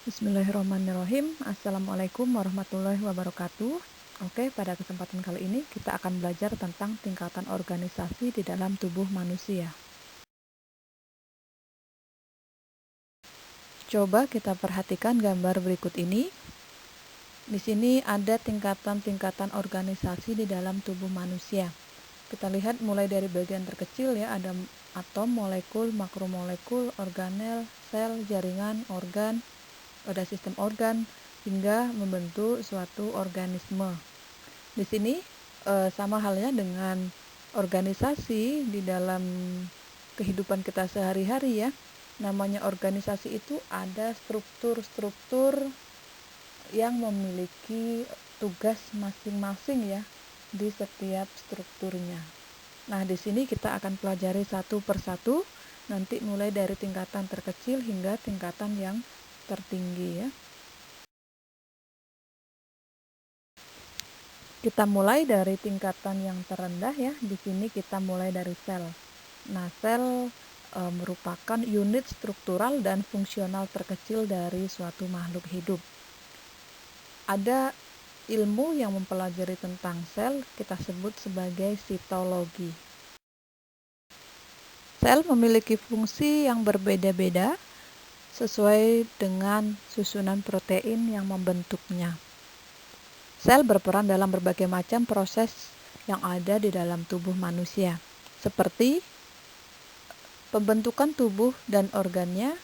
Bismillahirrahmanirrahim. Assalamualaikum warahmatullahi wabarakatuh. Oke, pada kesempatan kali ini kita akan belajar tentang tingkatan organisasi di dalam tubuh manusia. Coba kita perhatikan gambar berikut ini. Di sini ada tingkatan-tingkatan organisasi di dalam tubuh manusia. Kita lihat mulai dari bagian terkecil ya, ada atom, molekul, makromolekul, organel, sel, jaringan, organ, pada sistem organ hingga membentuk suatu organisme. Di sini sama halnya dengan organisasi di dalam kehidupan kita sehari-hari ya. Namanya organisasi itu ada struktur-struktur yang memiliki tugas masing-masing ya di setiap strukturnya. Nah, di sini kita akan pelajari satu persatu, nanti mulai dari tingkatan terkecil hingga tingkatan yang tertinggi ya. Kita mulai dari tingkatan yang terendah ya. Di sini kita mulai dari sel. Nah, sel merupakan unit struktural dan fungsional terkecil dari suatu makhluk hidup. Ada ilmu yang mempelajari tentang sel, kita sebut sebagai sitologi. Sel memiliki fungsi yang berbeda-beda sesuai dengan susunan protein yang membentuknya. Sel berperan dalam berbagai macam proses yang ada di dalam tubuh manusia, seperti pembentukan tubuh dan organnya,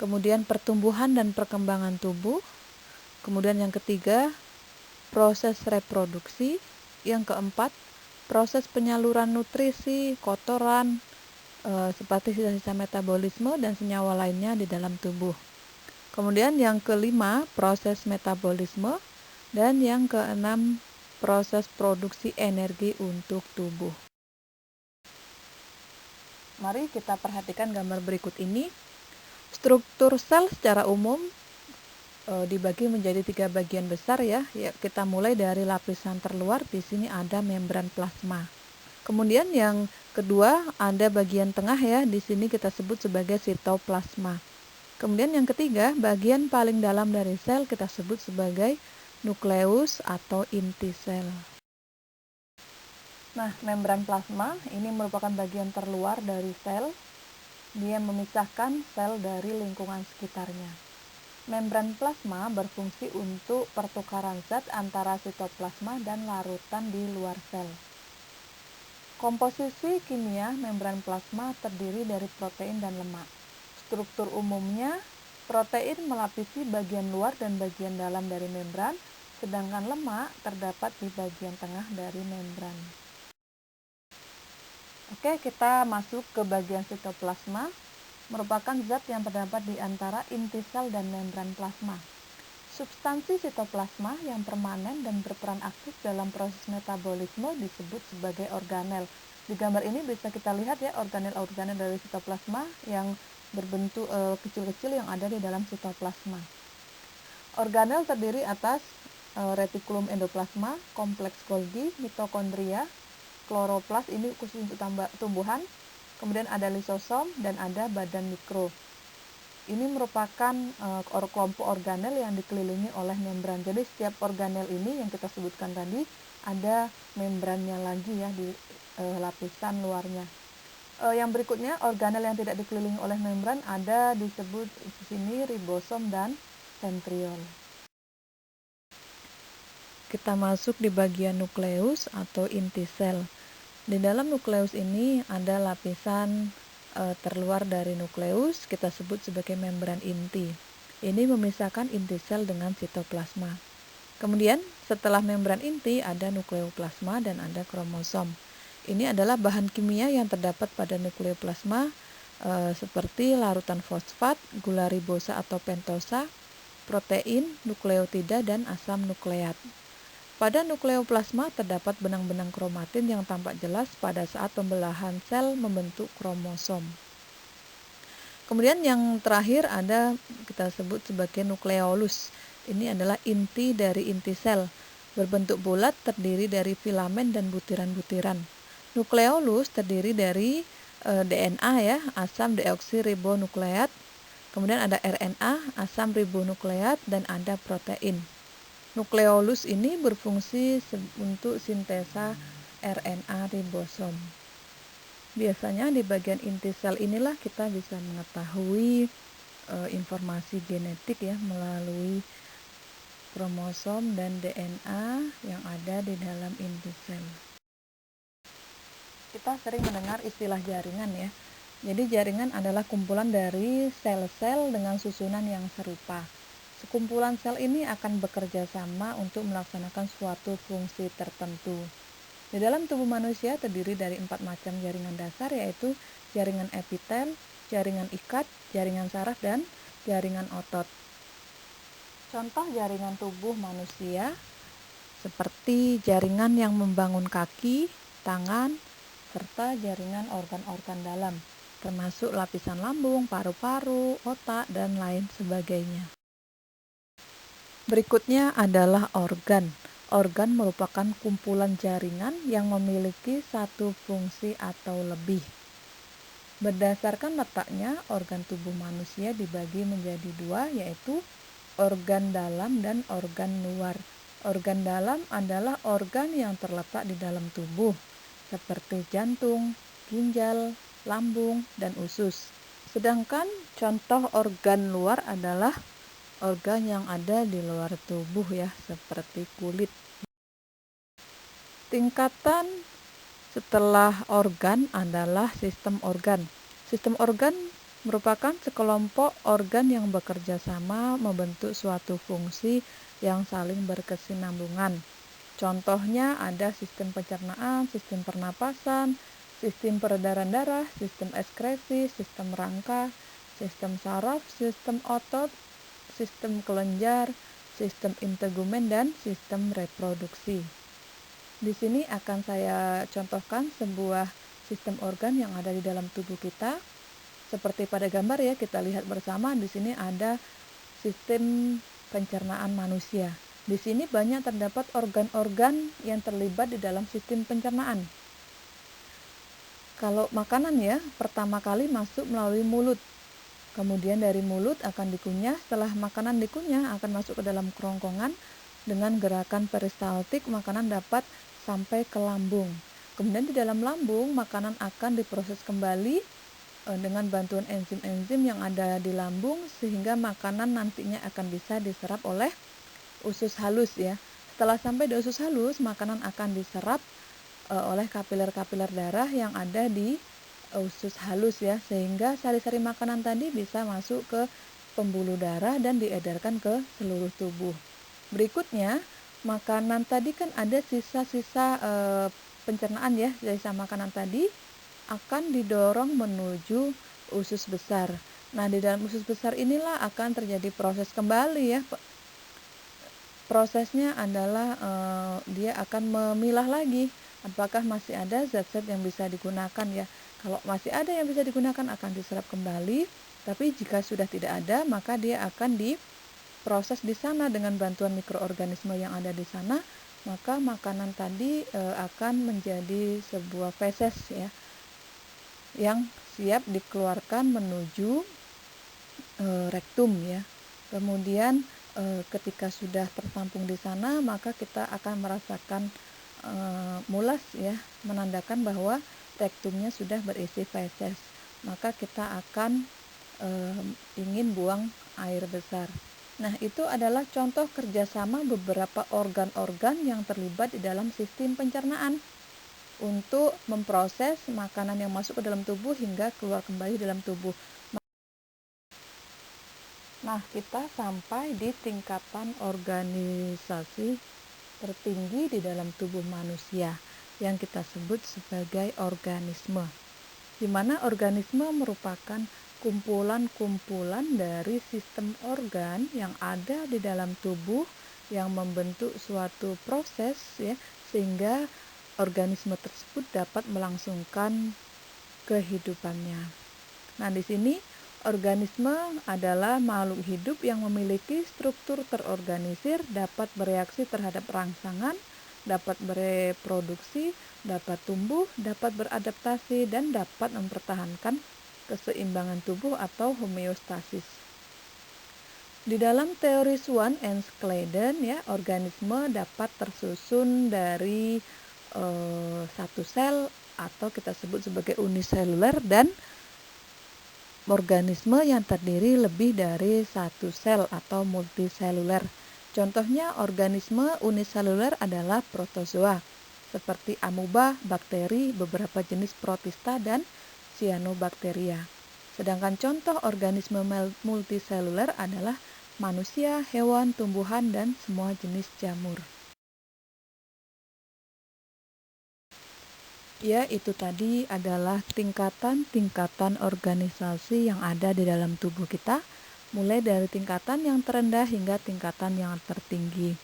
kemudian pertumbuhan dan perkembangan tubuh, kemudian yang ketiga, proses reproduksi, yang keempat, proses penyaluran nutrisi, kotoran, seperti sisa-sisa metabolisme dan senyawa lainnya di dalam tubuh. Kemudian yang kelima, proses metabolisme, dan yang keenam, proses produksi energi untuk tubuh. Mari kita perhatikan gambar berikut ini. Struktur sel secara umum dibagi menjadi 3 bagian besar ya. Kita mulai dari lapisan terluar, di sini ada membran plasma. Kemudian yang kedua ada bagian tengah ya, di sini kita sebut sebagai sitoplasma. Kemudian yang ketiga, bagian paling dalam dari sel kita sebut sebagai nukleus atau inti sel. Nah, membran plasma ini merupakan bagian terluar dari sel. Dia memisahkan sel dari lingkungan sekitarnya. Membran plasma berfungsi untuk pertukaran zat antara sitoplasma dan larutan di luar sel. Komposisi kimia membran plasma terdiri dari protein dan lemak. Struktur umumnya, protein melapisi bagian luar dan bagian dalam dari membran, sedangkan lemak terdapat di bagian tengah dari membran. Oke, kita masuk ke bagian sitoplasma, merupakan zat yang terdapat di antara inti sel dan membran plasma. Substansi sitoplasma yang permanen dan berperan aktif dalam proses metabolisme disebut sebagai organel. Di gambar ini bisa kita lihat ya organel-organel dari sitoplasma yang berbentuk kecil-kecil yang ada di dalam sitoplasma. Organel terdiri atas retikulum endoplasma, kompleks Golgi, mitokondria, kloroplas ini khusus untuk tumbuhan, kemudian ada lisosom dan ada badan mikro. Ini merupakan kelompok organel yang dikelilingi oleh membran. Jadi setiap organel ini yang kita sebutkan tadi ada membrannya lagi ya di lapisan luarnya. Yang berikutnya organel yang tidak dikelilingi oleh membran ada disebut di sini ribosom dan sentriol. Kita masuk di bagian nukleus atau inti sel. Di dalam nukleus ini ada lapisan terluar dari nukleus, kita sebut sebagai membran inti. Ini memisahkan inti sel dengan sitoplasma. Kemudian setelah membran inti ada nukleoplasma dan ada kromosom. Ini adalah bahan kimia yang terdapat pada nukleoplasma seperti larutan fosfat, gula ribosa atau pentosa, protein, nukleotida, dan asam nukleat. Pada nukleoplasma terdapat benang-benang kromatin yang tampak jelas pada saat pembelahan sel membentuk kromosom. Kemudian yang terakhir ada kita sebut sebagai nukleolus. Ini adalah inti dari inti sel, berbentuk bulat, terdiri dari filamen dan butiran-butiran. Nukleolus terdiri dari DNA ya, asam deoksiribonukleat, Kemudian ada RNA, asam ribonukleat, dan ada protein. Nukleolus ini berfungsi untuk sintesa RNA ribosom. Biasanya di bagian inti sel inilah kita bisa mengetahui informasi genetik ya melalui kromosom dan DNA yang ada di dalam inti sel. Kita sering mendengar istilah jaringan ya. Jadi jaringan adalah kumpulan dari sel-sel dengan susunan yang serupa. Sekumpulan sel ini akan bekerja sama untuk melaksanakan suatu fungsi tertentu. Di dalam tubuh manusia terdiri dari 4 macam jaringan dasar, yaitu jaringan epitel, jaringan ikat, jaringan saraf, dan jaringan otot. Contoh jaringan tubuh manusia seperti jaringan yang membangun kaki, tangan, serta jaringan organ-organ dalam, termasuk lapisan lambung, paru-paru, otak, dan lain sebagainya. Berikutnya adalah organ. Organ merupakan kumpulan jaringan yang memiliki satu fungsi atau lebih. Berdasarkan letaknya, organ tubuh manusia dibagi menjadi 2, yaitu organ dalam dan organ luar. Organ dalam adalah organ yang terletak di dalam tubuh, seperti jantung, ginjal, lambung, dan usus. Sedangkan contoh organ luar adalah organ yang ada di luar tubuh ya, seperti kulit. Tingkatan setelah organ adalah sistem organ. Sistem organ merupakan sekelompok organ yang bekerja sama membentuk suatu fungsi yang saling berkesinambungan. Contohnya ada sistem pencernaan, sistem pernapasan, sistem peredaran darah, sistem ekskresi, sistem rangka, sistem saraf, sistem otot, sistem kelenjar, sistem integumen, dan sistem reproduksi. Di sini akan saya contohkan sebuah sistem organ yang ada di dalam tubuh kita. Seperti pada gambar ya, kita lihat bersama di sini ada sistem pencernaan manusia. Di sini banyak terdapat organ-organ yang terlibat di dalam sistem pencernaan. Kalau makanan ya, pertama kali masuk melalui mulut. Kemudian dari mulut akan dikunyah, setelah makanan dikunyah akan masuk ke dalam kerongkongan. Dengan gerakan peristaltik, makanan dapat sampai ke lambung. Kemudian di dalam lambung, makanan akan diproses kembali dengan bantuan enzim-enzim yang ada di lambung, sehingga makanan nantinya akan bisa diserap oleh usus halus ya. Setelah sampai di usus halus, makanan akan diserap oleh kapiler-kapiler darah yang ada di usus halus ya, sehingga sari-sari makanan tadi bisa masuk ke pembuluh darah dan diedarkan ke seluruh tubuh. Berikutnya, makanan tadi kan ada sisa-sisa pencernaan ya, sisa makanan tadi akan didorong menuju usus besar. Nah, di dalam usus besar inilah akan terjadi proses kembali ya. Prosesnya adalah dia akan memilah lagi apakah masih ada zat-zat yang bisa digunakan ya. Kalau masih ada yang bisa digunakan akan diserap kembali, tapi jika sudah tidak ada maka dia akan diproses di sana dengan bantuan mikroorganisme yang ada di sana, maka makanan tadi akan menjadi sebuah feses ya yang siap dikeluarkan menuju rektum ya. Kemudian ketika sudah tertampung di sana, maka kita akan merasakan mulas ya, menandakan bahwa rektumnya sudah berisi feses. Maka kita akan ingin buang air besar. Nah, itu adalah contoh kerjasama beberapa organ-organ yang terlibat di dalam sistem pencernaan untuk memproses makanan yang masuk ke dalam tubuh hingga keluar kembali dalam tubuh. Nah, kita sampai di tingkatan organisasi tertinggi di dalam tubuh manusia yang kita sebut sebagai organisme, di mana organisme merupakan kumpulan-kumpulan dari sistem organ yang ada di dalam tubuh yang membentuk suatu proses ya, sehingga organisme tersebut dapat melangsungkan kehidupannya. Nah, di sini organisme adalah makhluk hidup yang memiliki struktur terorganisir, dapat bereaksi terhadap rangsangan, dapat bereproduksi, dapat tumbuh, dapat beradaptasi, dan dapat mempertahankan keseimbangan tubuh atau homeostasis. Di dalam teori Swan and Schleiden ya, organisme dapat tersusun dari satu sel atau kita sebut sebagai uniseluler dan organisme yang terdiri lebih dari satu sel atau multiseluler. Contohnya organisme uniseluler adalah protozoa seperti amoeba, bakteri, beberapa jenis protista dan cyanobacteria. Sedangkan contoh organisme multiseluler adalah manusia, hewan, tumbuhan, dan semua jenis jamur. Ya, itu tadi adalah tingkatan-tingkatan organisasi yang ada di dalam tubuh kita, mulai dari tingkatan yang terendah hingga tingkatan yang tertinggi.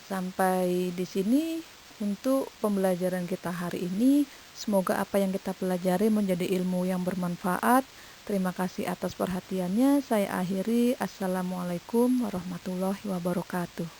Sampai di sini untuk pembelajaran kita hari ini. Semoga apa yang kita pelajari menjadi ilmu yang bermanfaat. Terima kasih atas perhatiannya. Saya akhiri. Assalamualaikum warahmatullahi wabarakatuh.